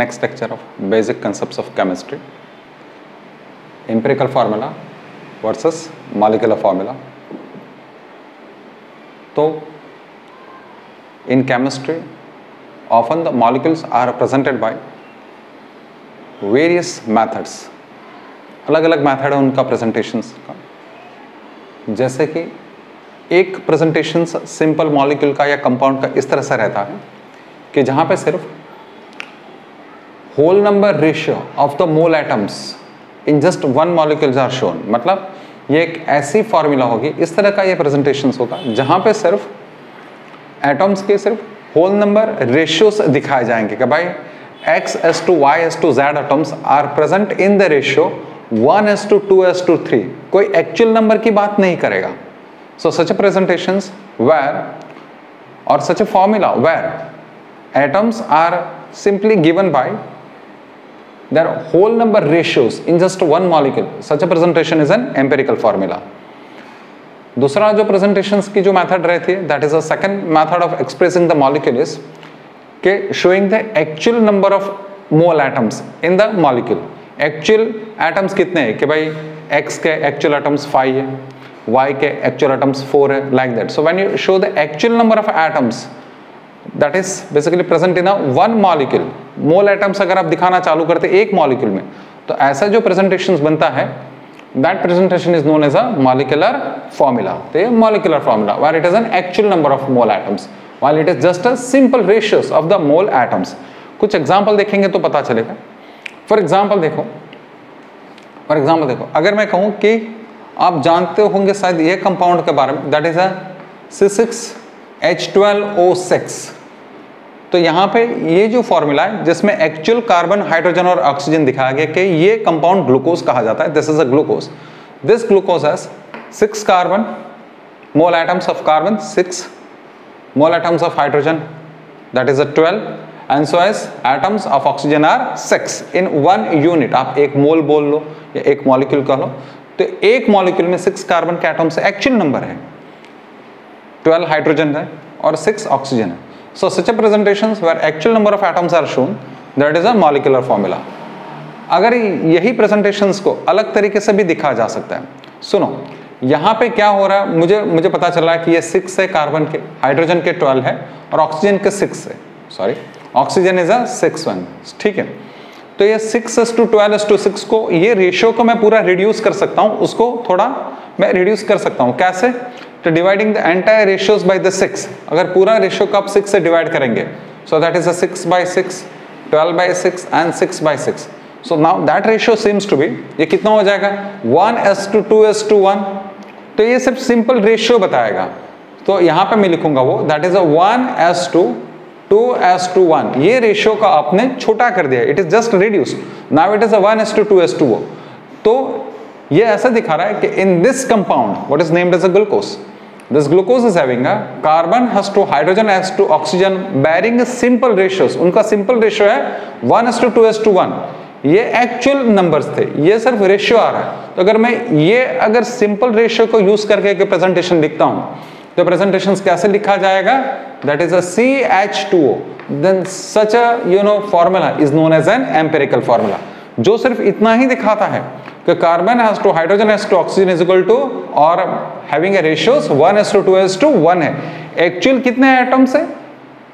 next lecture of basic concepts of chemistry, empirical formula versus molecular formula. So in chemistry often the molecules are represented by various methods. अलग अलग method है उनका presentations का, जैसे कि एक presentation simple molecule का या कंपाउंड का इस तरह से रहता है कि जहाँ पे सिर्फ whole number ratio of the mole atoms in just one molecules are shown. मतलब ये एक ऐसी फॉर्मूला होगी, इस तरह का ये प्रेजेंटेशन होगा जहाँ पे सिर्फ एटम्स के सिर्फ होल नंबर रेशियोस दिखाए जाएंगे कि भाई x:y:z atoms are present in the ratio 1:2:3. कोई एक्चुअल नंबर की बात नहीं करेगा. So such a presentations where or such a formula where atoms are simply given by their whole number ratios in just one molecule, such a presentation is an empirical formula. दूसरा जो presentations की जो method रहती है, that is a second method of expressing the molecule is के showing the actual number of mole atoms in the molecule. Actual atoms कितने हैं कि भाई X के actual atoms 5 है, Y के actual atoms 4 है, like that. So when you show the actual number of atoms that is basically present in a one molecule, mole atoms अगर आप दिखाना चालू करते एक molecule में, तो ऐसा जो presentations बनता है, that presentation is known as a molecular formula. तो ये molecular formula where it is an actual number of mole atoms while it is just a simple ratios of the mole atoms. कुछ example देखेंगे तो पता चलेगा. For example देखो, अगर मैं कहूँ कि आप जानते होंगे शायद ये कंपाउंड के बारे में, दैट इज अ C6H12O6. तो यहाँ पे ये जो फॉर्मूला है जिसमें एक्चुअल कार्बन, हाइड्रोजन और ऑक्सीजन दिखाया गया कि ये कंपाउंड ग्लूकोज कहा जाता है. This is a glucose. This glucose has 6 carbon mole atoms of carbon, 6 mole atoms of hydrogen, that is a 12, and so as atoms of oxygen are 6 in one unit. आप एक मोल बोल लो या एक molecule कह लो, तो एक मॉलिक्यूल में 6 carbon के एटम्स एक्चुअल नंबर है, 12 हाइड्रोजन है और 6 ऑक्सीजन है. So such a presentations where actual number of atoms are shown, that is a molecular formula. अगर यही प्रेजेंटेशंस को अलग तरीके से भी दिखा जा सकता है. सुनो, यहाँ पे क्या हो रहा है, मुझे पता चला है कि ये 6 है कार्बन के, हाइड्रोजन के 12 है और ऑक्सीजन के 6 है. सॉरी, ऑक्सीजन इज अ 6:1. ठीक है, तो ये 6:12:6 को, ये रेशियो को मैं पूरा रिड्यूस कर सकता हूँ, उसको थोड़ा मैं रिड्यूस कर सकता हूँ. कैसे? तो dividing the entire ratios by the 6. अगर पूरा रेशियो को आप 6 से डिवाइड करेंगे, so that is a 6/6, 12/6 and 6/6. So now that ratio seems to be, ये कितना हो जाएगा 1:2:1. तो ये सिर्फ सिंपल रेशियो बताएगा. तो यहाँ पे मैं लिखूंगा वो, दैट इज अ 1:2:1. ये रेशियो का आपने छोटा कर दिया, it is just reduced. Now it is a 1:2:1. तो ये ऐसा दिखा रहा है कि in this compound what is named as a glucose, this glucose is having a carbon has two hydrogen has two oxygen bearing simple ratios. उनका simple ratio है 1:2:1. ये एक्चुअल नंबर्स थे, ये सिर्फ रेशियो आ रहा है. तो अगर मैं ये अगर सिंपल रेशियो को यूज करके एक प्रेजेंटेशन लिखता हूं, तो प्रेजेंटेशन कैसे लिखा जाएगा, that is a CH2O. Then such a formula is known as an empirical formula, जो सिर्फ इतना ही दिखाता है कि carbon has two hydrogen has two oxygen is equal to और हैविंग अ रेशियोस 1:2:1 है. एक्चुअल कितने एटम्स है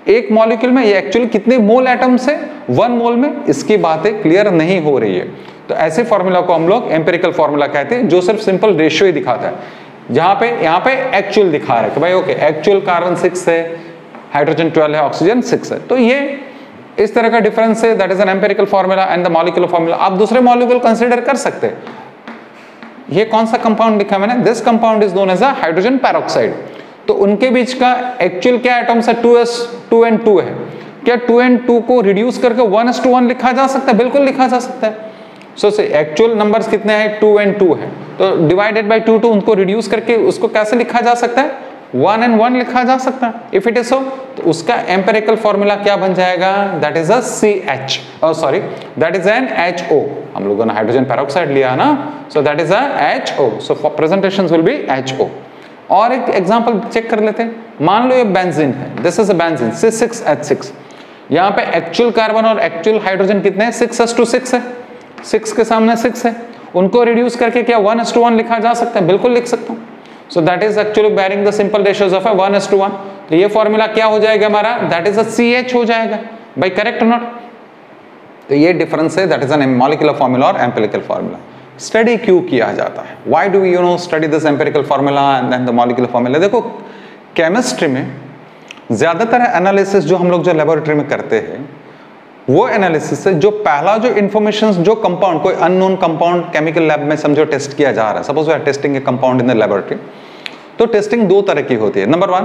एक मॉलिक्यूल में, ये एक्चुअली कितने मोल एटम्स है 1 मोल में, इसकी बातें क्लियर नहीं हो रही है. तो ऐसे फॉर्मूला को हम लोग एम्पिरिकल फॉर्मूला कहते हैं, जो सिर्फ सिंपल रेशियो ही दिखाता है. जहां पे यहाँ पे एक्चुअल दिखा रहा है कि भाई ओके, एक्चुअल कार्बन 6 है, हाइड्रोजन 12 है, ऑक्सीजन 6 है. तो ये इस तरह का डिफरेंस है, that is an empirical formula and the molecular formula. आप दूसरे मॉलिक्यूल कंसीडर कर सकते हैं. ये कौन सा कंपाउंड लिखा मैंने, this compound is known as a hydrogen peroxide. तो उनके बीच का एक्चुअल क्या एटम्स है, 2 and 2 है. क्या 2 and 2 को रिड्यूस करके 1:1 लिखा जा सकता है? बिल्कुल लिखा जा सकता है. सो से एक्चुअल नंबर्स कितने हैं, 2 and 2 है, तो डिवाइडेड बाय 2 उनको रिड्यूस करके उसको कैसे लिखा जा सकता है, 1 and 1 लिखा जा सकता है. इफ इट इज सो, तो उसका एम्पिरिकल फॉर्मूला क्या बन जाएगा, that is a CH, sorry that is N HO. हम लोगों ने हाइड्रोजन पेरोक्साइड लिया ना, सो that is a HO. So presentations will be HO. और एक एग्जांपल चेक कर लेते हैं. मान लो ये बेंजीन है, this is a benzene C6H6. यहाँ पे एक्चुअल कार्बन और एक्चुअल हाइड्रोजन कितने हैं, 6:6 है, 6 के सामने 6 है, उनको रिड्यूस करके क्या 1:1 लिखा जा सकता है, बिल्कुल लिख सकता हूँ। सो that is actually bearing the simple ratios of 1:1। तो ये फॉर्मूला क्या हो जाएगा हमारा, दैट इज अ CH हो जाएगा भाई, करेक्ट नॉट। तो ये डिफरेंस है, that is an molecular formula और एम्पिरिकल फॉर्मूला। स्टडी क्यों किया जाता है, why do you know study this empirical formula and then the molecular formula. देखो केमिस्ट्री में ज्यादातर एनालिसिस जो हम लोग जो लेबोरेटरी में करते हैं वो एनालिसिस है जो पहला जो इंफॉर्मेशन जो कंपाउंड, कोई अननोन कंपाउंड केमिकल लैब में समझो टेस्ट किया जा रहा है, suppose we are testing a compound in the laboratory. तो टेस्टिंग दो तरह की होती है, number 1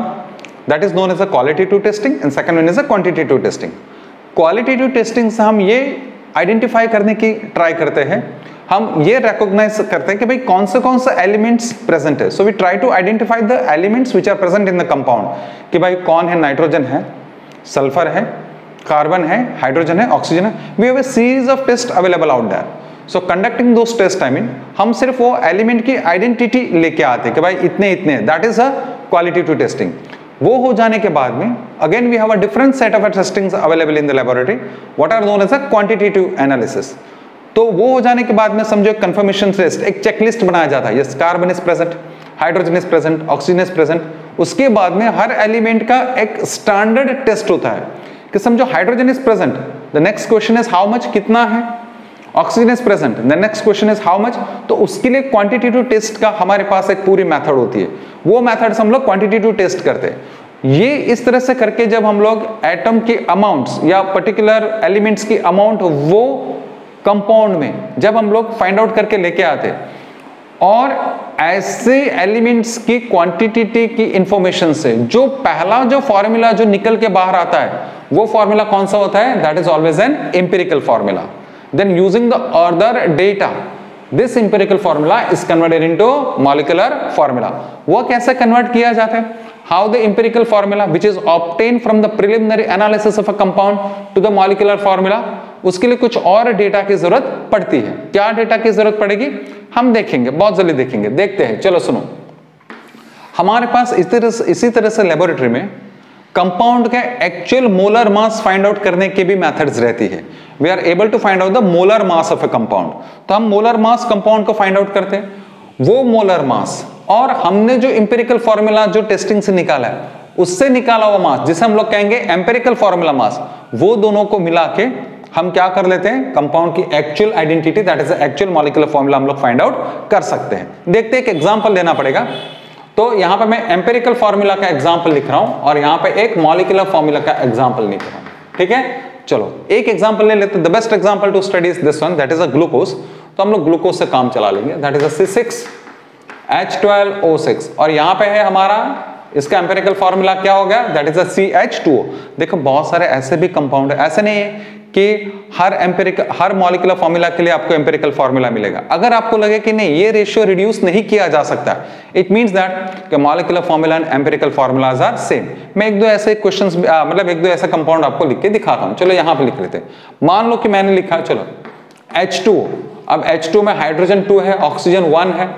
that is known as a qualitative testing and second one is a quantitative testing. Qualitative testing से हम ये आइडेंटिफाई करने की ट्राई करते हैं, हम ये रिकॉग्नाइज करते हैं कि भाई कौन से एलिमेंट्स प्रेजेंट है। So we try to identify the elements which are present in the compound, कि भाई कौन है, नाइट्रोजन है, सल्फर है, कार्बन है, हाइड्रोजन है, ऑक्सीजन है। We have a series of test available out there. So conducting those test, I mean हम सिर्फ वो एलिमेंट की आइडेंटिटी लेके आते हैं कि भाई इतने इतने, that is a qualitative testing. वो हो जाने के बाद में again we have a different set of testings available in the laboratory, what are known as a quantitative analysis. तो वो हो जाने के बाद में समझो कंफर्मेशन टेस्ट, एक चेकलिस्ट बनाया जाता है, yes carbon is present, hydrogen is present, oxygen is present. उसके बाद में हर एलिमेंट का एक स्टैंडर्ड टेस्ट होता है कि समझो hydrogen is present, the next question is how much, कितना है, oxygen is present, the next question is how much. तो उसके लिए क्वांटिटेटिव टेस्ट का हमारे पास एक पूरी मेथड होती है, वो मेथड से हम लोग क्वांटिटेटिव टेस्ट करते हैं। ये इस तरह से करके जब हम लोग एटम के अमाउंट्स या पर्टिकुलर एलिमेंट्स की अमाउंट वो कंपाउंड में जब हम लोग फाइंड आउट करके लेके आते, और ऐसे एलिमेंट्स की क्वांटिटी की इंफॉर्मेशन से जो पहला जो फॉर्मूला जो निकल के बाहर आता है वो फॉर्मूला कौन सा होता है, that is always an empirical formula. Then using the other data this empirical formula is converted into molecular formula. वो कैसे कन्वर्ट किया जाता है, how the empirical formula which is obtained from the preliminary analysis of a compound to the molecular formula. उसके लिए कुछ और data की जरूरत पड़ती है। क्या डेटा की जरूरत पड़ेगी हम देखेंगे, बहुत जल्दी देखेंगे, देखते हैं। चलो सुनो, हमारे पास इसी तरह से लेबोरेटरी में कंपाउंड का actual molar mass find out करने की भी मेथड्स रहती है। We are able to find out the molar mass of a compound. तो हम मोलर मास कंपाउंड को फाइंड आउट करते हैं, वो मोलर मास और हमने जो एम्पिरिकल फॉर्मूला जो टेस्टिंग से निकाला है उससे निकाला हुआ मास जिसे हम लोग कहेंगे एम्पिरिकल फॉर्मूला मास, वो दोनों को मिला के हम क्या कर लेते हैं, कंपाउंड की actual identity that is actual molecular formula हम लोग फाइंड आउट कर सकते हैं। देखते हैं, एक एग्जांपल लेना पड़ेगा। तो यहां पे मैं एम्पिरिकल फॉर्मूला का एग्जांपल लिख रहा हूं और यहां पे एक मॉलिक्यूलर फॉर्मूला का एग्जांपल लिख रहा हूं, ठीक है। चलो एक एग्जांपल ले लेते हैं। The best example to study is this one, that is a glucose. तो हम लोग ग्लूकोज से काम चला लेंगे, दैट इज अ C6H12O6 और यहां पे है हमारा इसका एम्पिरिकल फॉर्मूला क्या हो गया, दैट इज अ CH2O। देखो बहुत सारे ऐसे भी कंपाउंड है, ऐसे नहीं है कि हर मॉलिक्यूलर फॉर्मूला के लिए आपको एम्पिरिकल फॉर्मूला मिलेगा। अगर आपको लगे कि नहीं ये रेशियो रिड्यूस नहीं किया जा सकता, इट मींस दैट कि molecular formula and empirical formulas are same. मैं एक दो ऐसे क्वेश्चंस मतलब एक दो ऐसा कंपाउंड आपको लिख के दिखाता हूं। चलो यहां पे लिख लेते हैं। मान लो कि मैंने लिखा चलो H2O। अब H2 में हाइड्रोजन 2 है, ऑक्सीजन 1 है,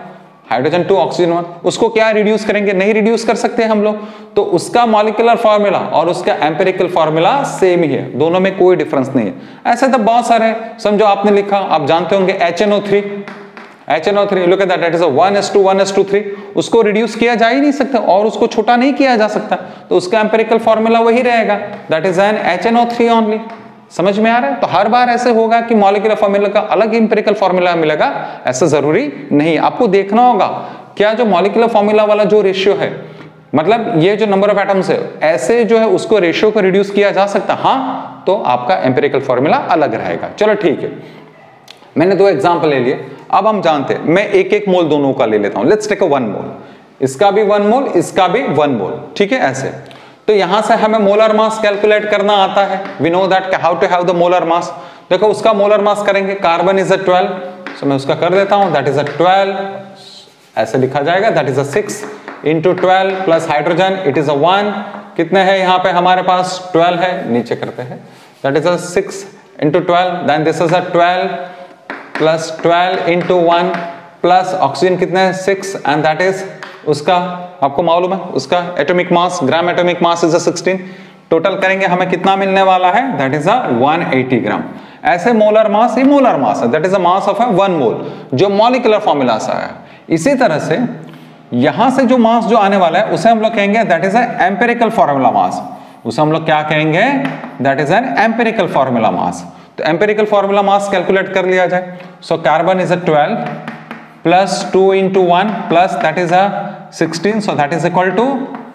हाइड्रोजन 2 ऑक्सीजन 1, उसको क्या रिड्यूस करेंगे, नहीं रिड्यूस कर सकते हम लोग। तो उसका मॉलिक्यूलर फॉर्मूला और उसका एम्पिरिकल फॉर्मूला सेम ही है, दोनों में कोई डिफरेंस नहीं है। ऐसे तो बहुत सारे, समझो आपने लिखा, आप जानते होंगे HNO3 look at that is अ 1:1:3, उसको रिड्यूस किया जा ही नहीं सकता और उसको छोटा नहीं किया जा सकता, तो उसका एम्पिरिकल फॉर्मूला वही रहेगा, that is N HNO3 only. समझ में आ रहा है। तो हर बार ऐसे होगा कि मॉलिक्यूलर फॉर्मूला का अलग एम्पिरिकल फॉर्मूला मिलेगा, ऐसा जरूरी नहीं। आपको देखना होगा क्या जो मॉलिक्यूलर फॉर्मूला वाला जो रेशियो है, मतलब ये जो नंबर ऑफ एटम्स है, ऐसे जो है उसको रेशियो को रिड्यूस किया जा सकता, हाँ, तो आपका एम्पिरिकल फॉर्मूला अलग रहेगा। चलो ठीक है, मैंने दो एग्जांपल ले लिए। अब हम जानते हैं, मैं एक एक मोल दोनों का ले लेता हूं। लेट्स टेक अ 1 मोल, इसका भी 1 मोल, इसका भी 1 मोल, ठीक है ऐसे। तो यहां से हमें मोलर मास कैलकुलेट करना आता है। We know that how to have the molar mass. देखो उसका मोलर मास करेंगे, कार्बन इज अ 12, सो मैं उसका कर देता हूं, दैट इज अ 12, ऐसे लिखा जाएगा, that is a 6 into 12 plus hydrogen it is अ 1, कितने हैं यहाँ पे हमारे पास 12 है, नीचे करते हैं, that is a 6 into 12, then this is a 12 plus 12 into 1 plus oxygen कितने हैं 6 एंड दैट इज उसका, आपको मालूम है उसका atomic mass, gram atomic mass is a 16, total करेंगे हमें कितना मिलने वाला है, दैट इज 180 ग्राम। ऐसे मोलर मास, ये मोलर मास है, that is the mass of 1 मोल, जो मॉलिक्यूलर फॉर्मूला से आया। इसी तरह से यहां से जो मास जो आने वाला है उसे हम लोग कहेंगे that is empirical formula mass. उसे हम लोग क्या कहेंगे, that is an empirical formula mass. तो एम्पिरिकल फॉर्मूला मास कैलकुलेट कर लिया जाए। So carbon is 12 plus 2 into 1 plus that is 16, so that is equal to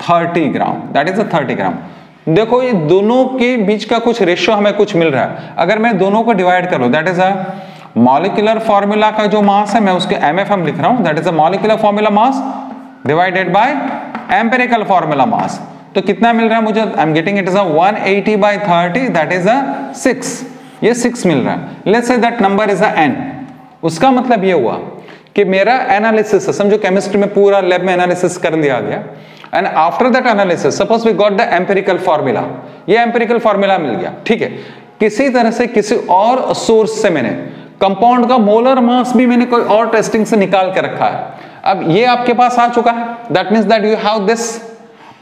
30 gram, that is 30 gram. देखो ये दोनों के बीच का कुछ रेशियो हमें कुछ मिल रहा है। अगर मैं दोनों को डिवाइड करूं, दैट इज मॉलिक्यूलर फॉर्मूला का जो मास है मैं उसके MFM लिख रहा हूं, that is molecular formula mass divided by empirical formula mass. तो कितना मिल रहा है मुझे, I am getting it is 180 by 30, that is 6, ये 6 मिल रहा है। Let's say that number is n। उसका मतलब ये हुआ कि मेरा एनालिसिस, समझो केमिस्ट्री में पूरा लैब में एनालिसिस कर लिया गया, and after that analysis suppose we got the empirical formula, ये एम्पिरिकल फॉर्मूला मिल गया, ठीक है। किसी तरह से किसी और सोर्स से मैंने कंपाउंड का मोलर मास भी मैंने कोई और टेस्टिंग से निकाल के रखा है, अब ये आपके पास आ चुका है, that means that you have this.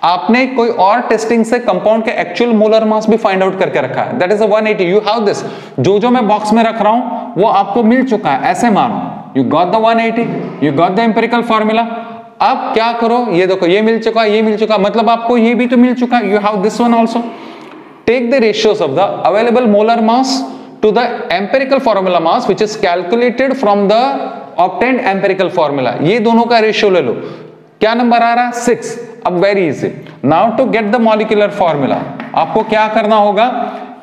आपने कोई और टेस्टिंग से कंपाउंड के एक्चुअल मोलर मास भी फाइंड आउट करके रखा है, that is 180, you have this. जो मैं बॉक्स में रख रहा हूं वो आपको मिल चुका है, ऐसे मानो you got the 180, you got the empirical formula. अब क्या करो, ये देखो ये मिल चुका, ये मिल चुका, मतलब आपको ये भी तो मिल चुका, you have this one also. Take the ratios of the available molar mass to the empirical formula mass which is calculated from the obtained empirical formula। ये दोनों का रेशियो ले लो, क्या नंबर आ रहा है, 6। अब very easy, now to get the molecular formula आपको क्या करना होगा,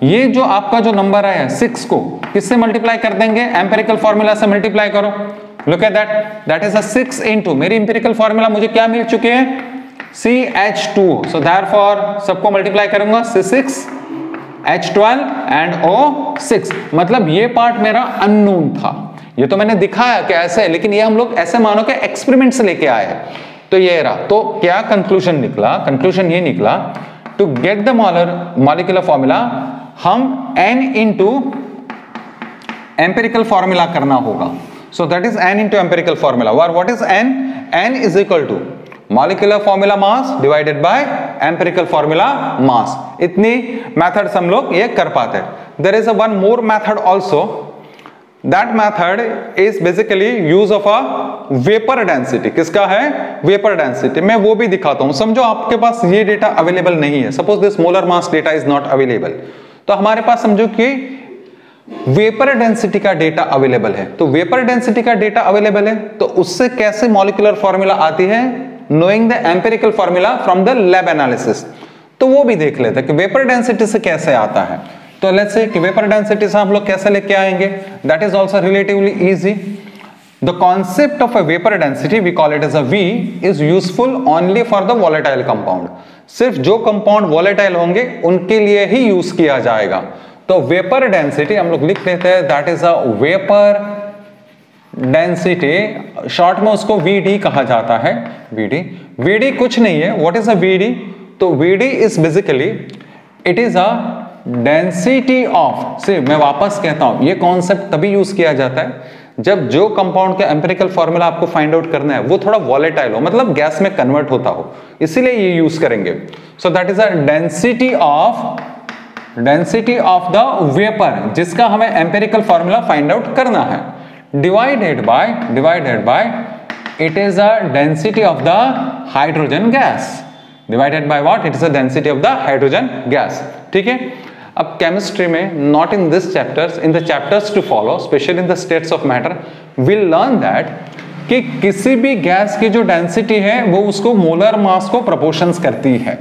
ये जो आपका जो नंबर आया 6 को किससे मल्टीप्लाई कर देंगे, एम्पिरिकल फॉर्मूला से मल्टीप्लाई करो। Look at that, that is 6 into मेरी एम्पिरिकल फॉर्मूला मुझे क्या मिल चुके हैं, CH2, सो देयरफॉर सबको मल्टीप्लाई करूंगा, C6 H12 एंड O6, मतलब ये पार्ट मेरा अननोन था। ये तो मैंने दिखाया कि ऐसे है, लेकिन ये हम लोग ऐसे मानो कि एक्सपेरिमेंट से लेके आए हैं, तो ये रहा। तो क्या कंक्लूजन निकला, कंक्लूजन ये निकला, to get the molecular formula हम n into एम्पिरिकल फॉर्मूला करना होगा। So that is n into empirical formula. What is n? n is equal to molecular formula mass divided by empirical formula mass. इतनी methods हम लोग ये कर पाते हैं। There is a one more method also, that method is basically use of a vapour density. किसका है, vapour density. मैं वो भी दिखाता हूं। समझो आपके पास ये डेटा अवेलेबल नहीं है, suppose this molar mass data is not available, तो हमारे पास समझो कि वेपर डेंसिटी का डेटा अवेलेबल है। तो वेपर डेंसिटी का डेटा अवेलेबल है, तो उससे कैसे मॉलिक्यूलर फॉर्मूला आती है, knowing the empirical formula from the lab analysis। तो वो भी देख लेते हैं कि वेपर डेंसिटी से कैसे आता है। तो लेट्स से कि वेपर डेंसिटी से हम लोग कैसे लेके आएंगे, that is also relatively easy. The concept of a vapour density we call it as a V is useful only for the volatile compound. सिर्फ जो कंपाउंड वॉलेटाइल होंगे उनके लिए ही यूज किया जाएगा। तो वेपर डेंसिटी हम लोग लिख लेते हैं, that is a vapour density, short में उसको VD कहा जाता है। VD कुछ नहीं है, व्हाट इज अ VD? तो VD is basically it is a density of, से मैं वापस कहता हूं, ये कॉन्सेप्ट तभी यूज किया जाता है जब जो कंपाउंड का एम्पिरिकल फॉर्मूला आपको फाइंड आउट करना है वो थोड़ा वॉलेटाइल हो, मतलब गैस में कन्वर्ट होता हो, इसीलिए ये यूज करेंगे। So that is a density of the vapour, जिसका हमें एम्पिरिकल फॉर्मूला फाइंड आउट करना है, divided by it is a density of the hydrogen gas, divided by what, it is a density of the hydrogen gas। ठीक है। अब chemistry में not in this chapters, in the chapters to follow, especially in the states of matter, we'll learn that कि किसी भी gas की जो density है वो उसको मोलर मास को प्रोपोर्शंस करती है।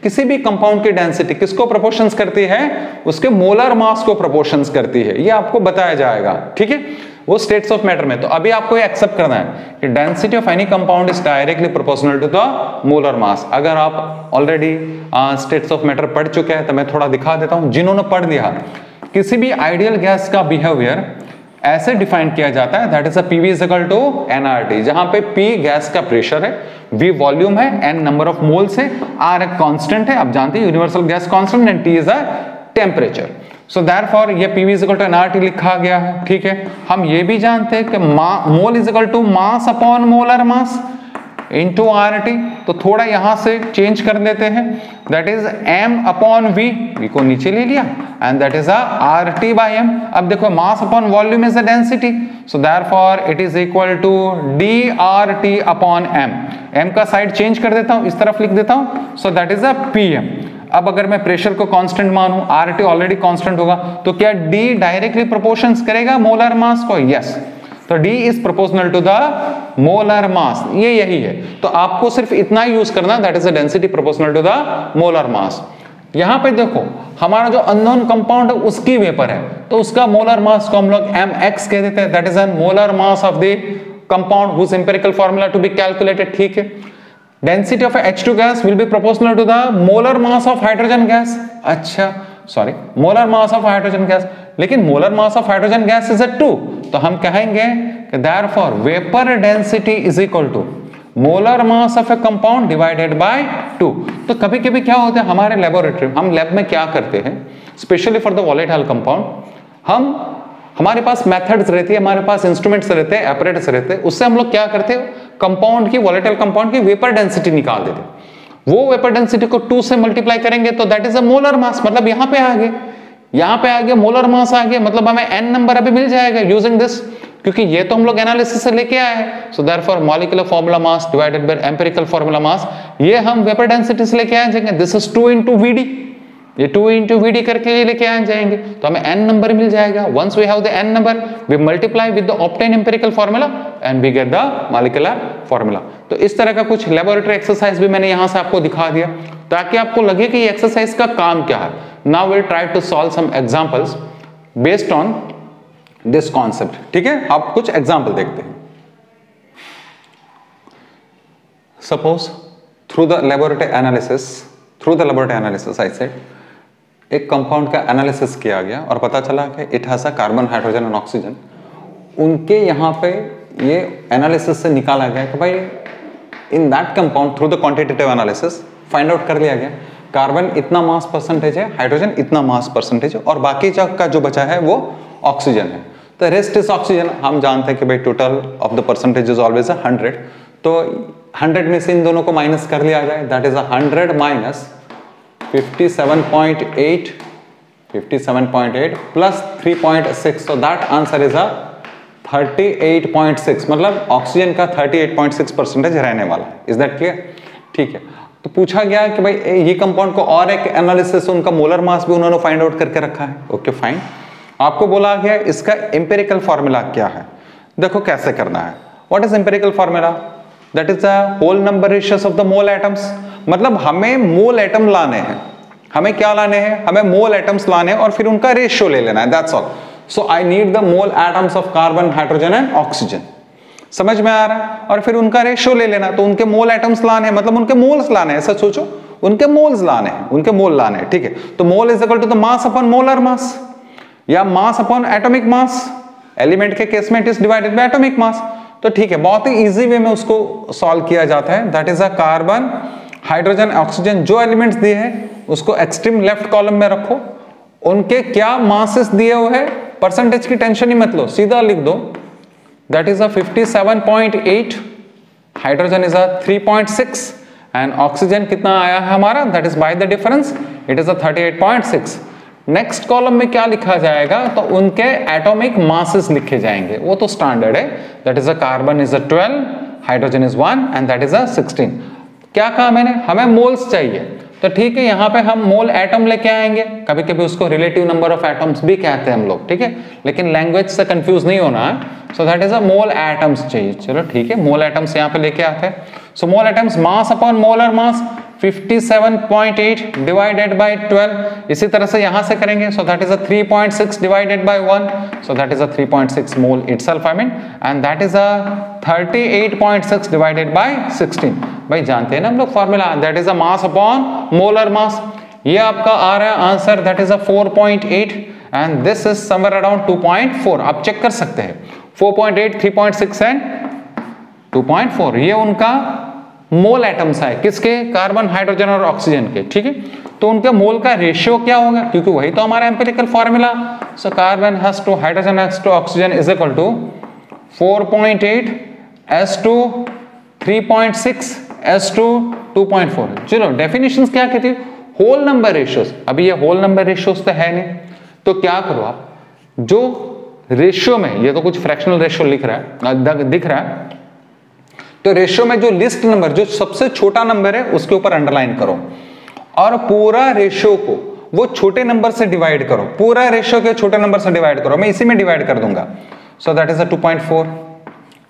किसी भी कंपाउंड की डेंसिटी किसको प्रोपोर्शंस करती है, उसके मोलर मास को प्रोपोर्शंस करती है। ये आपको बताया जाएगा, ठीक है, वो स्टेट्स ऑफ मैटर में। तो अभी आपको ये एक्सेप्ट करना है कि density of any compound is directly proportional to the molar mass. अगर आप ऑलरेडी स्टेट्स ऑफ मैटर पढ़ चुके हैं तो मैं थोड़ा दिखा देता हूं। जिन्होंने पढ़ लिया, किसी भी आइडियल गैस का बिहेवियर ऐसे डिफाइन किया जाता है, that is a PV is equal to nRT, जहां पे P गैस का प्रेशर है, V वॉल्यूम है, N नंबर ऑफ मोल्स है, R एक कांस्टेंट है, आप जानते हैं universal gas constant, and T is a temperature. So therefore ये PV is equal to nRT लिखा गया है, ठीक है। हम ये भी जानते हैं कि mole is equal to mass upon molar mass, into R T, तो थोड़ा यहां से चेंज कर देते हैं, that is m upon v, v को नीचे ले लिया, and that is R T by M. अब देखो mass upon volume is the density, so therefore it is equal to D R T upon M. M का side change कर देता हूं, इस तरफ लिख देता हूं, so that is P M. अब अगर मैं प्रेशर को कांस्टेंट मानूं, आर टी ऑलरेडी कांस्टेंट होगा, तो क्या डी डायरेक्टली प्रोपोर्शंस करेगा मोलर मास को? यस, तो D is proportional to the molar mass, ये यही है। तो आपको सिर्फ इतना यूज करना, that is the density proportional to the molar mass. यहां पे देखो हमारा जो अननोन कंपाउंड है उसकी वेपर है, तो उसका मोलर मास को हम लोग mx कह देते हैं, that is an molar mass of the compound whose empirical formula to be calculated. ठीक है, density of H2 gas will be proportional to the molar mass of hydrogen gas. अच्छा sorry, molar mass of hydrogen gas, लेकिन molar mass of hydrogen gas is 2, तो हम कहेंगे कि therefore vapour density is equal to molar mass of a compound divided by 2। तो कभी कभी क्या होता है हमारे लेबोरेटरी, हम लैब में क्या करते हैं, specially for the volatile compound, हमारे पास मेथड्स रहती है, हमारे पास इंस्ट्रूमेंट्स रहते हैं, एपरेटस रहते हैं, उससे हम लोग क्या करते हैं, कंपाउंड की, वॉलेटाइल कंपाउंड की वेपर डेंसिटी निकाल देते हैं। वो वेपर डेंसिटी को 2 से मल्टीप्लाई करेंगे तो that is a molar mass, मतलब यहां पे आ गए, यहां पे आ गया मोलर मास आ गया, मतलब हमें n नंबर अभी मिल जाएगा यूजिंग दिस, क्योंकि ये तो हम लोग एनालिसिस से लेके आए हैं। So therefore molecular formula mass divided by empirical formula mass, ये हम वेपर डेंसिटी से लेके आ जाएंगे, दिस इज 2 into Vd, ये 2 into Vd करके ये लेके आ जाएंगे, तो हमें n नंबर मिल जाएगा। Once we have the n number, we multiply with the obtain empirical formula and we get the molecular formula. तो इस तरह का कुछ लेबोरेटरी एक्सरसाइज भी मैंने यहां से आपको दिखा दिया, ताकि आपको लगे कि ये एक्सरसाइज का काम क्या है। Now will try to solve some examples based on this concept. ठीक है, आप कुछ एग्जांपल देखते हैं। Suppose through the laboratory analysis I said, एक कंपाउंड का एनालिसिस किया गया और पता चला कि it has a carbon, hydrogen and oxygen. उनके यहाँ पे ये एनालिसिस से निकाला गया कि भाई in that compound through the quantitative analysis find out कर लिया गया कार्बन इतना मास परसेंटेज है, हाइड्रोजन इतना मास परसेंटेज है, और बाकी का जो बचा है वो ऑक्सीजन है। तो रेस्ट इज ऑक्सीजन। हम जानते हैं कि भाई total of the percentage is always 100, तो 100 में से इन दोनों को माइनस कर लिया जाए, that is 100 minus 57.8 plus 3.6, so that answer is a 38.6, मतलब ऑक्सीजन का 38.6% रहने वाला है। Is that clear? ठीक है, तो पूछा गया कि भाई ये कंपाउंड को और एक एनालिसिस, उनका मोलर मास भी उन्होंने फाइंड आउट करके रखा है। ओके फाइन, आपको बोला गया इसका एम्पिरिकल फॉर्मूला क्या है। देखो कैसे करना है। What is empirical formula? That is the whole number ratios of the mole atoms, मतलब हमें मोल एटम लाने हैं, हमें क्या लाने हैं, हमें मोल एटम्स लाने हैं और फिर उनका रेशियो ले लेना है, that's all. So I need the mole atoms of carbon, hydrogen and oxygen. समझ में आ रहा है? और फिर उनका रेशियो ले लेना, तो उनके मोल एटम्स लाने हैं, मतलब उनके मोल्स लाने हैं, ऐसा सोचो, उनके मोल्स लाने हैं, उनके मोल लाने हैं। ठीक है, तो mole is equal to the mass upon molar mass या mass upon atomic mass. Element के केस में it is divided by atomic mass. तो ठीक है, बहुत ही इजी वे में उसको सॉल्व किया जाता है। That is a carbon, hydrogen, oxygen, जो एलिमेंट्स दिए हैं उसको एक्सट्रीम लेफ्ट कॉलम में रखो, उनके क्या मासेस दिए हुए हैं, परसेंटेज की टेंशन ही मत लो, सीधा लिख दो। That is a 57.8, hydrogen is a 3.6 and oxygen कितना आया है हमारा, that is by the difference, it is a 38.6। Next column में क्या लिखा जाएगा, तो उनके एटॉमिक मासेस लिखे जाएंगे, वो तो स्टैंडर्ड है। That is a carbon is a 12, hydrogen is 1 and that is a 16। क्या कहा मैंने, हमें मोल्स चाहिए, तो ठीक है, यहाँ पे हम मोल एटम लेके आएंगे, कभी कभी उसको रिलेटिव नंबर ऑफ एटम्स भी कहते हैं हम लोग, ठीक है, लेकिन लैंग्वेज से कंफ्यूज नहीं होना है। सो that is a mole atoms चाहिए, चलो ठीक है, मोल एटम्स यहाँ पे लेके आते हैं। So mole atoms, mass upon molar mass 57.8 divided by 12, इसी तरह से यहां से करेंगे। So that is a 3.6 divided by 1, so that is a 3.6 mole itself, I mean, and that is a 38.6 divided by 16। भाई जानते हैं ना हम लोग formula, that is a mass upon molar mass. ये आपका आ रहा है answer, that is a 4.8 and this is somewhere around 2.4। आप चेक कर सकते हैं 4.8, 3.6 एंड 2.4, ये उनका मोल एटम्स है, किसके, कार्बन, हाइड्रोजन और ऑक्सीजन के। ठीक है, तो उनके मोल का रेशियो क्या होगा, क्योंकि वही तो हमारा empirical formula. So carbon has two, hydrogen has two, oxygen is equal to 4.8 S to 3.6:2 2.4। चलो डेफिनेशंस क्या कहती है, होल नंबर रेशियोज। अभी ये होल नंबर रेशियोज तो है नहीं, तो क्या करो आप, जो रेशियो में, ये तो कुछ फ्रैक्शनल रेशियो दिख रहा है, तो रेशियो में जो लिस्ट नंबर, जो सबसे छोटा नंबर है उसके ऊपर अंडरलाइन करो, और पूरा रेशियो को वो छोटे नंबर से डिवाइड करो, पूरा रेशियो के छोटे नंबर से डिवाइड करो। मैं इसी में डिवाइड कर दूंगा। So that is a 2.4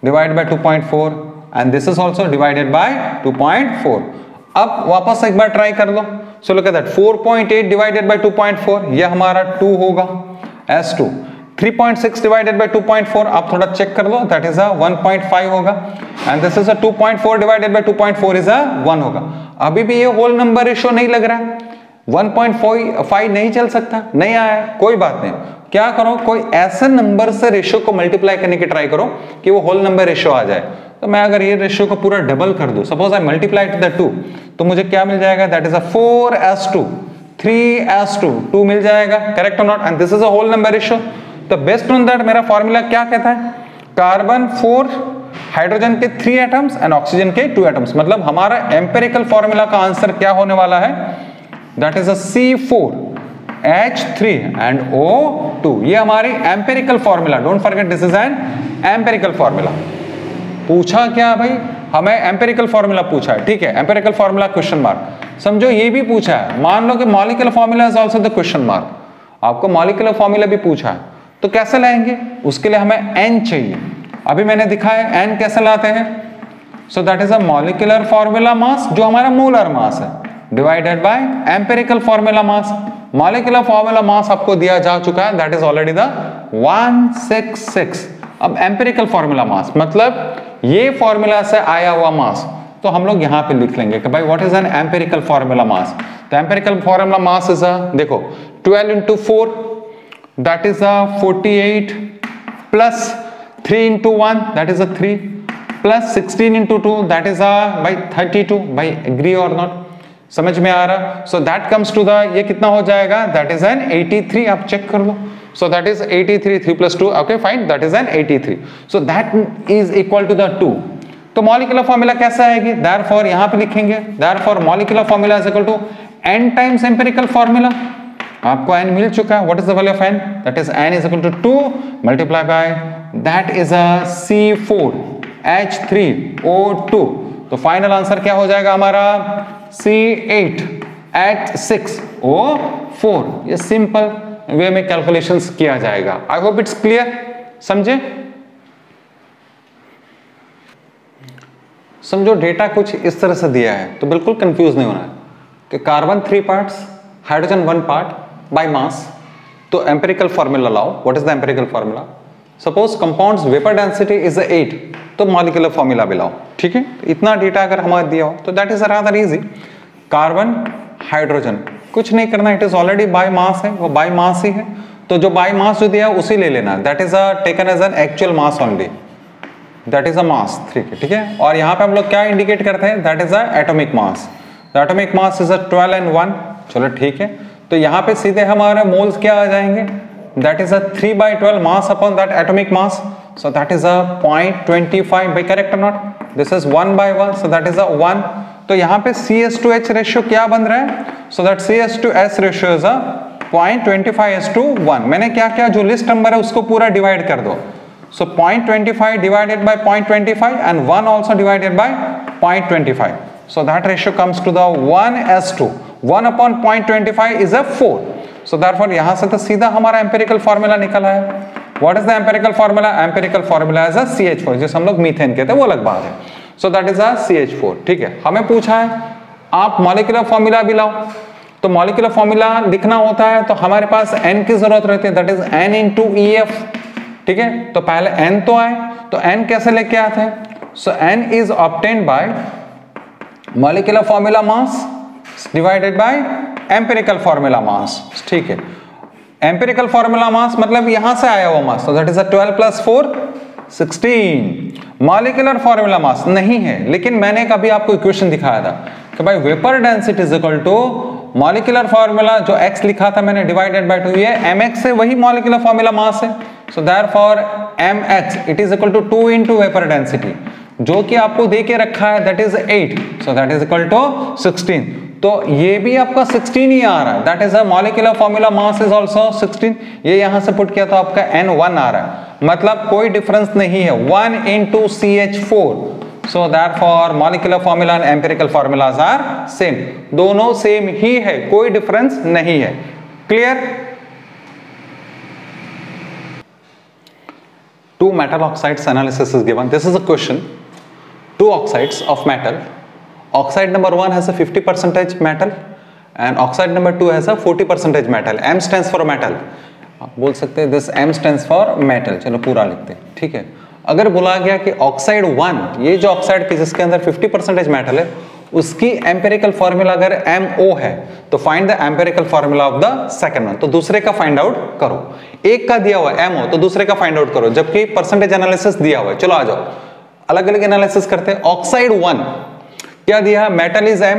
divide by 2.4 and this is also divided by 2.4। अब वापस एक बार ट्राई कर लो। So look at that, 4.8 divided by 2.4, ये हमारा 2 होगा, S2। 3.6 डिवाइडेड बाय 2.4, आप थोड़ा चेक कर लो, दैट इज अ 1.5 होगा, and this is a 2.4 divided by 2.4 is a 1 होगा। अभी भी ये होल नंबर रेशियो नहीं लग रहा है, 1.5 नहीं चल सकता, नहीं आया है, कोई बात नहीं। क्या करो, कोई ऐसे नंबर से रेशियो को मल्टीप्लाई करने की ट्राई करो कि वो होल नंबर रेशियो आ जाए। तो मैं अगर ये रेशियो को पूरा डबल कर दूं, suppose I multiply two the 2, तो मुझे क्या मिल जाएगा, that is a 4s2 3s2 2 मिल जाएगा, करेक्ट और not, and this is a whole number ratio. तो बेस्ड ऑन दैट मेरा फॉर्मूला क्या कहता है, कार्बन 4, हाइड्रोजन के 3 एटम्स एंड ऑक्सीजन के 2 एटम्स। मतलब हमारा एम्पिरिकल फॉर्मूला का आंसर क्या होने वाला है, that is a C4H3 and O2। ये हमारी empirical formula, don't forget this is an empirical formula. पूछा क्या भाई, हमें एम्पिरिकल फॉर्मूला पूछा है, ठीक है, एम्पिरिकल फॉर्मूला क्वेश्चन मार्क। समझो ये भी पूछा है, मान लो कि molecular formula is also the question mark, आपको मॉलिक्यूलर फॉर्मूला भी पूछा है, तो कैसे लाएंगे, उसके लिए हमें n चाहिए। अभी मैंने दिखाया n कैसे लाते हैं। सो that is a molecular formula मास, जो हमारा मोलर मास है, divided by empirical formula mass. Molecular formula मास आपको दिया जा चुका है, दैट इज ऑलरेडी द 166। अब एम्पिरिकल फॉर्मूला मास मतलब ये फॉर्मूला से आया हुआ मास, तो हम लोग यहां पे लिख लेंगे कि भाई what is an empirical formula mass. तो empirical formula mass is a, देखो 12 into 4 that is a 48 plus 3 into 1 that is a 3 plus 16 into 2 that is a by 32। भाई agree or not, समझ में आ रहा। so that comes to the, ये कितना हो जाएगा, that is an 83। आप चेक कर लो। so that is 83, 3 plus 2, okay fine, that is an 83। so that is equal to the 2। तो मॉलिक्यूलर फॉर्मूला कैसा आएगी, therefore यहां पे लिखेंगे, therefore molecular formula is equal to n times empirical formula। आपको n मिल चुका है, what is the value of n, that is n is equal to 2 multiply by that is a C4H3O2। तो final answer क्या हो जाएगा हमारा, C8H6O4। ये simple way में कैलकुलेशंस किया जाएगा। आई होप इट्स क्लियर, समझे। समझो डेटा कुछ इस तरह से दिया है, तो बिल्कुल कंफ्यूज नहीं होना है कि carbon 3 parts, hydrogen 1 part by mass. तो एम्पिरिकल फॉर्मूला लाओ, what is the empirical formula. Suppose compounds vapour density is 8, तो मॉलिक्यूलर फॉर्मूला भी लाओ, ठीक है। इतना डेटा अगर हमारे दिया हो तो that is rather easy. Carbon hydrogen कुछ नहीं करना, it is already by mass है, वो बाय मास ही है, तो जो बाय मास जो दिया उसी ले लेना, that is taken as an actual mass only, that is a mass, ठीक है। और यहाँ पे हम लोग क्या इंडिकेट करते हैं, that is atomic mass. The atomic mass is 12 and 1। चलो ठीक है, तो यहाँ पे सीधे हमारे मोल्स क्या आ जाएंगे, that is 3/12 mass upon that atomic mass, so that is 0.25 by, correct और not. This is 1/1, so that is 1। तो यहाँ पे CS2H रेशियो क्या बन रहा है, so that CS2S ratio is 0.25:1। मैंने क्या किया, जो लिस्ट नंबर है उसको पूरा डिवाइड कर दो। So 0.25 divided by 0.25 and 1 also divided by 0.25. So that ratio comes to the 1:2. 1 upon 0.25 is a 4. So therefore यहाँ से तो सीधा हमारा empirical formula निकल आया। What is the empirical formula? Empirical formula is a CH4, जिसे हम लोग मीथेन कहते हैं, वो अलग बात है। So that is a CH4, ठीक है। हमें पूछा है आप molecular formula भी लाओ, तो molecular formula लिखना होता है तो हमारे पास n की जरूरत रहती है, that is n into EF, ठीक है। तो पहले n तो आए, तो n कैसे लेके आते हैं, सो n is obtained by molecular formula mass divided by empirical formula मास, ठीक है। एम्पिरिकल फॉर्मूला मास मतलब यहां से आया हुआ मास, तो दैट इज 12 + 4 16। मॉलिक्यूलर फॉर्मूला मास नहीं है, लेकिन मैंने कभी आपको इक्वेशन दिखाया था कि भाई vapour density is equal to molecular formula जो x लिखा था मैंने डिवाइडेड बाय 2, ये mx है, वही मॉलिक्यूलर फॉर्मूला मास है। So therefore mx it is equal to 2 into vapor density जो कि आपको दे के रखा है that is 8, so that is equal to 16। तो ये भी आपका 16 ही आ रहा है, that is a molecular formula mass is also 16। ये यहां से पुट किया तो आपका N1 आ रहा है, मतलब कोई डिफरेंस नहीं है, 1 into CH4, so therefore molecular formula and empirical formulas are same, दोनों सेम ही है, कोई डिफरेंस नहीं है। Clear? Two metal oxides analysis is given. This is a question. Two oxides of metal. Oxide number 1 has a 50% metal and oxide number 2 has a 40% metal. M stands for metal. आप बोल सकते हैं this M stands for metal. चलो पूरा लिखते हैं, ठीक है। अगर बोला गया कि ऑक्साइड 1, ये जो ऑक्साइड की जिसके अंदर 50% मेटल है, उसकी एम्पिरिकल फॉर्मूला अगर MO है तो find the empirical formula of the second one. तो दूसरे का फाइंड आउट करो। एक का दिया हुआ है MO, तो दूसरे का फाइंड आउट करो, जबकि परसेंटेज एनालिसिस दिया हुआ है। चलो आ जाओ, अलग अलग एनालिसिस करते हैं। ऑक्साइड 1 क्या दिया है? मेटल इज M,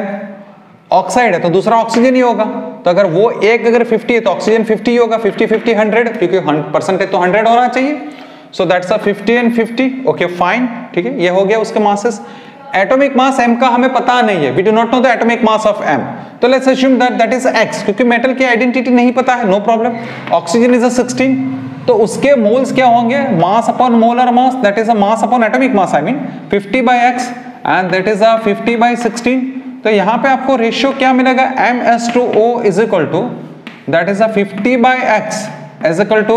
ऑक्साइड है तो दूसरा ऑक्सीजन ही होगा, तो अगर वो एक अगर 50 है तो ऑक्सीजन 50 ही होगा, 50 50 100, क्योंकि परसेंटेज तो 100 होना चाहिए। So that's a 50 and 50, okay fine, ठीक है, ये हो गया उसके मासेस। एटॉमिक मास M का हमें पता नहीं है, we do not know the atomic mass of M, तो let's assume that that is X, क्योंकि मेटल की आइडेंटिटी नहीं पता है, no problem. Oxygen is a 16, तो उसके मोल्स क्या होंगे? Mass upon molar mass, that is a mass upon atomic mass, I mean 50/X and that is a 50/16। तो यहाँ पे आपको रेशियो क्या मिलेगा? MS/O is equal to that is a 50/X is equal to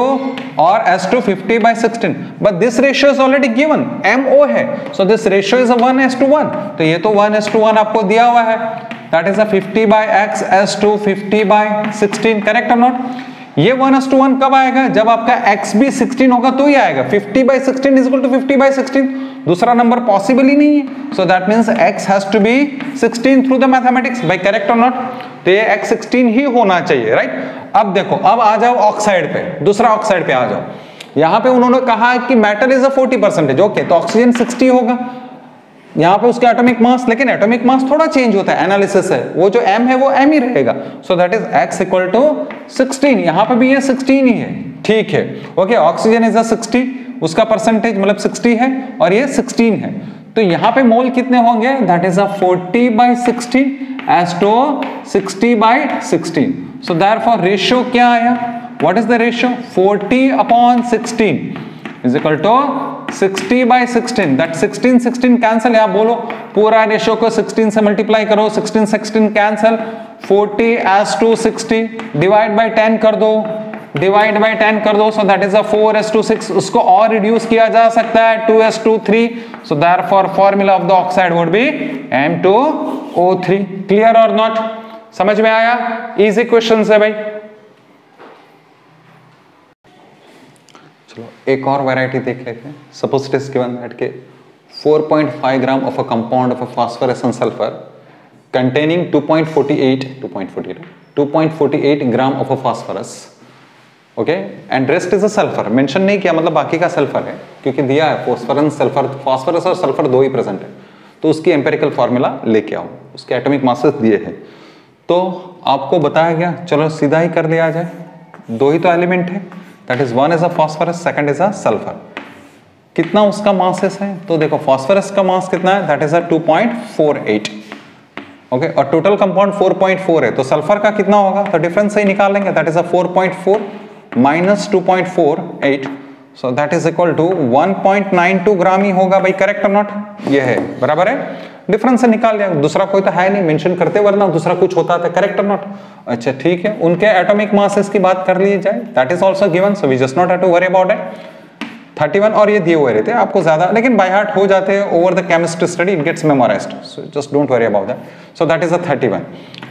or S2 50/16, but this ratio is already given, MO है, so this ratio is a 1:1, तो ये तो 1:1 आपको दिया हुआ है, that is a 50/X S2 50/16, correct or not? ये 1:1 कब आएगा? जब आपका X भी 16 होगा तो ही आएगा। 50/16 is equal to 50/16, दूसरा नंबर पॉसिबल ही नहीं है, so that means X has to be 16 through the mathematics, by correct or not? तो ये X 16 ही होना चाहिए, राइट? अब देखो, अब आ जाओ ऑक्साइड पे, दूसरा ऑक्साइड पे आ जाओ। यहां पे उन्होंने कहा कि मेटल इज अ 40%, ओके, तो ऑक्सीजन 60 होगा, यहाँ पे उसका एटॉमिक मास, लेकिन एटॉमिक मास थोड़ा चेंज होता है, एनालिसिस है, वो जो M है वो M ही रहेगा, so that is X equal to 16, यहाँ पे भी ये 16 ही है, ठीक है, ओके। ऑक्सीजन इज अ 60, उसका परसेंटेज मतलब 60 है और ये 16 है, तो यहाँ पे मोल कितने होंगे? That is a 40/16 as to 60/16, so therefore ratio क्या आया? What is the ratio? 40/16 is equal to 60/16, that 16 cancel, या बोलो पूरा रेशियो को 16 से मल्टीप्लाई करो, 16 कैंसल, 40/60 डिवाइड बाय 10 कर दो, डिवाइड बाय 10 कर दो, सो दैट इज अ 4:6, उसको और रिड्यूस किया जा सकता है 2:3, so therefore formula of the oxide would be M2O3। Clear और नॉट? समझ में आया? इजी क्वेश्चन है भाई। चलो एक और वैरायटी देख लेते हैं। Suppose it is given that के 4.5 gram of a compound of a phosphorus and sulphur containing 2.48 gram of a phosphorus, okay, and rest is a sulphur. Mention नहीं किया, मतलब बाकी का सल्फर है, क्योंकि दिया है फास्फोरस सल्फर, फास्फोरस और सल्फर दो ही प्रेजेंट है, तो उसकी एम्पिरिकल फार्मूला लेके आओ, उसके एटॉमिक मासेस दिए हैं, तो आपको बताया गया, चलो सीधा ही कर लिया जाए, दो ही तो एलिमेंट है, that is one is a phosphorus, second is a sulphur. कितना उसका मासेस है? तो देखो फास्फोरस का मास कितना है? दैट इज अ 2.48, ओके, और टोटल कंपाउंड 4.4 है, तो सल्फर का कितना होगा? तो डिफरेंस से ही निकाल लेंगे, that is a 4.4 minus 2.48, so that is equal to 1.92 gram ही होगा भाई, करेक्ट और नॉट? ये है, बराबर है, डिफरेंस से निकाल लिया, दूसरा कोई तो है नहीं मेंशन करते, वरना दूसरा कुछ होता था, करेक्ट और नॉट? अच्छा ठीक है, उनके एटॉमिक मासेस की बात कर ली जाए, that is also given, so we just not have to worry about it. 31 और ये दिए हुए रहते हैं आपको ज्यादा, लेकिन बाय हार्ट हो जाते हैं, over the chemistry study it gets memorised, so just don't worry about that. So that is a 31।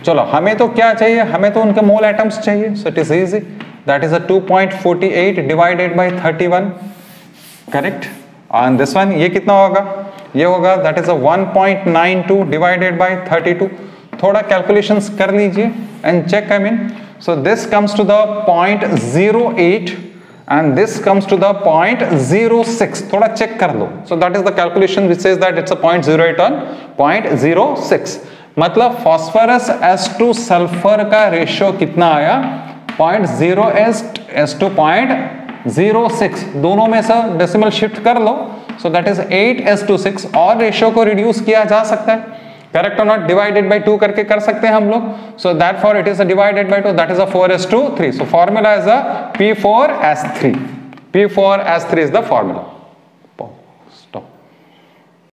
चलो हमें तो क्या चाहिए? हमें तो उनके मोल एटम्स चाहिए, so it is easy, that is a 2.48 divided by 31, correct, and this one ये कितना होगा? ये होगा that is a 1.92 divided by 32। थोड़ा कैलकुलेशंस कर लीजिए and check, I mean, so this comes to the 0.08 and this comes to the 0.06, थोड़ा check कर लो, so that is the calculation which says that it's a 0.08 on 0.06, मतलब phosphorus S2 sulphur का ratio कितना आया? 0.08 S2 0.06, दोनों में से decimal shift कर लो, सो दैट इज 8:6 और रेशियो को रिड्यूस किया जा सकता है, करेक्ट और नॉट, डिवाइडेड बाय 2 करके कर सकते हैं हम लोग, so that for it is divided by 2, that is 4:3, so formula is P4S3 is the formula.